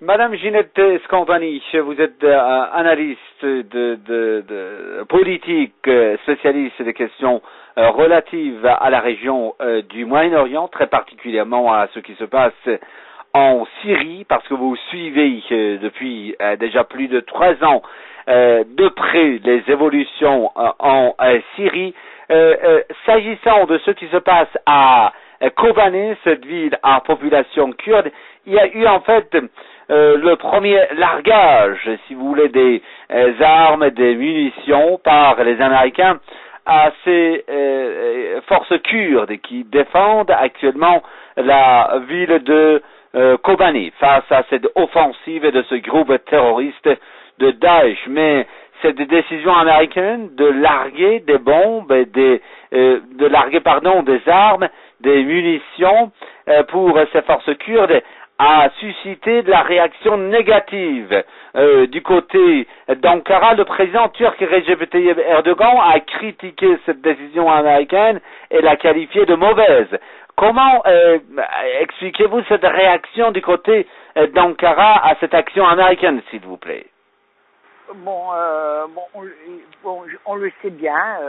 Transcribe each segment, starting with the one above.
Madame Ginette Scampani, vous êtes analyste de politique, spécialiste des questions relatives à la région du Moyen-Orient, très particulièrement à ce qui se passe en Syrie, parce que vous suivez depuis déjà plus de 3 ans de près les évolutions en Syrie. S'agissant de ce qui se passe à Kobané, cette ville à population kurde, il y a eu en fait le premier largage, si vous voulez, des armes, des munitions par les Américains à ces forces kurdes qui défendent actuellement la ville de Kobané face à cette offensive de ce groupe terroriste de Daesh. Mais cette décision américaine de larguer des bombes, des armes, des munitions pour ces forces kurdes a suscité de la réaction négative du côté d'Ankara. Le président turc Recep Tayyip Erdogan a critiqué cette décision américaine et l'a qualifiée de mauvaise. Comment expliquez-vous cette réaction du côté d'Ankara à cette action américaine, s'il vous plaît? On le sait bien,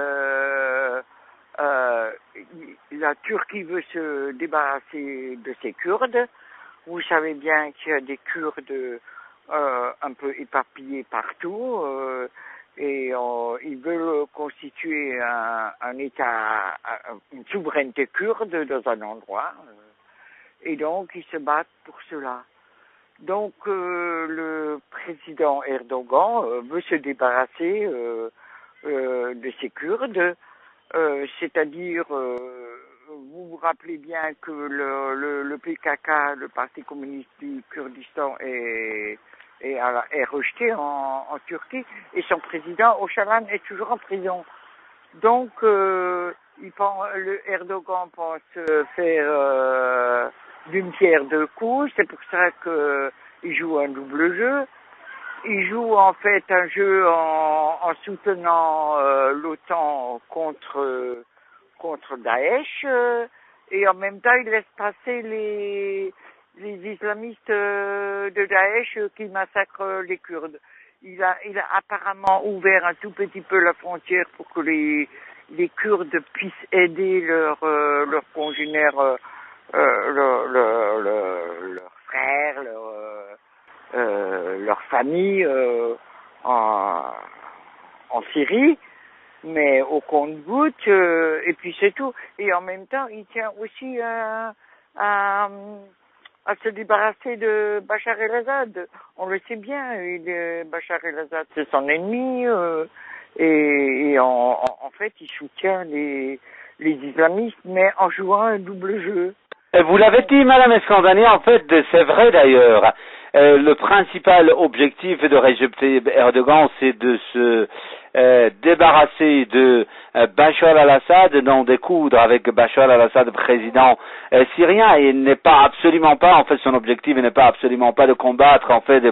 la Turquie veut se débarrasser de ses Kurdes. Vous savez bien qu'il y a des Kurdes un peu éparpillés partout et ils veulent constituer un État, une souveraineté kurde dans un endroit et donc ils se battent pour cela. Donc le président Erdogan veut se débarrasser de ces Kurdes, c'est-à-dire vous vous rappelez bien que le PKK, le Parti communiste du Kurdistan, est rejeté en Turquie et son président Öcalan est toujours en prison. Donc le Erdogan pense faire d'une pierre deux coups. C'est pour ça qu'il joue un double jeu. Il joue en fait un jeu en soutenant l'OTAN contre Daesh et en même temps il laisse passer les islamistes de Daesh qui massacrent les Kurdes. Il a apparemment ouvert un tout petit peu la frontière pour que les Kurdes puissent aider leurs congénères, leurs frères, leur famille en Syrie, mais au compte-gouttes, et puis c'est tout. Et en même temps, il tient aussi à se débarrasser de Bachar el-Assad. On le sait bien, Bachar el-Assad, c'est son ennemi, et en fait, il soutient les islamistes, mais en jouant un double jeu. Vous l'avez dit, Madame Escandani, en fait, c'est vrai d'ailleurs. Le principal objectif de Recep Tayyip Erdogan, c'est de se débarrasser de Bachar al-Assad, d'en découdre avec Bachar al-Assad, président syrien. Et il n'est pas absolument pas, en fait, son objectif n'est pas absolument pas de combattre, en fait,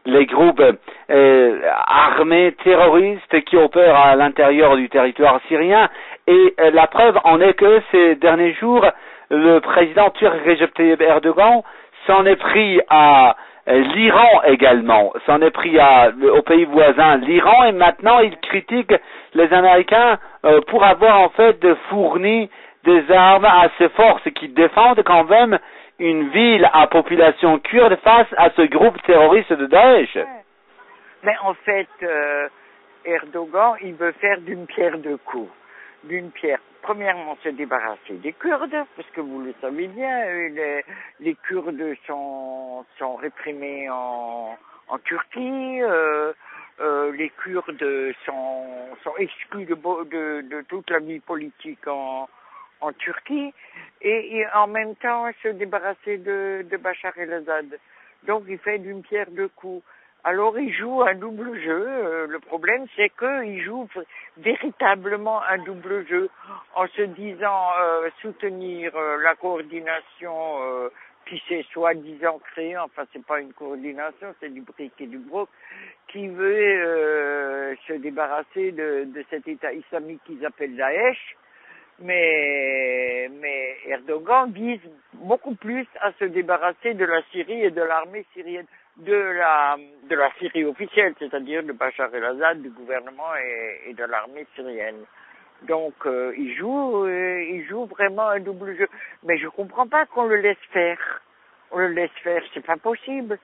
les groupes armés terroristes qui opèrent à l'intérieur du territoire syrien. Et la preuve en est que ces derniers jours, le président turc Recep Tayyip Erdogan s'en est pris à l'Iran également, s'en est pris au pays voisin, l'Iran, et maintenant il critique les Américains pour avoir en fait fourni des armes à ces forces qui défendent quand même une ville à population kurde face à ce groupe terroriste de Daesh. Ouais. Mais en fait, Erdogan, il veut faire d'une pierre deux coups. D'une pierre, premièrement, se débarrasser des Kurdes, parce que vous le savez bien, les Kurdes sont réprimés en Turquie, les Kurdes sont exclus de toute la vie politique en Turquie, et en même temps se débarrasser de Bachar el-Assad. Donc il fait d'une pierre deux coups. Alors il joue un double jeu. Le problème, c'est qu'il joue véritablement un double jeu en se disant soutenir la coordination qui s'est soi-disant créée. Enfin, c'est pas une coordination, c'est du bric et du broc, qui veut se débarrasser de cet État islamique qu'ils appellent Daesh. Mais Erdogan vise beaucoup plus à se débarrasser de la Syrie et de l'armée syrienne. de la Syrie officielle, c'est-à-dire de Bachar el-Assad, du gouvernement et de l'armée syrienne. Donc il joue vraiment un double jeu. Mais je comprends pas qu'on le laisse faire. On le laisse faire, c'est pas possible.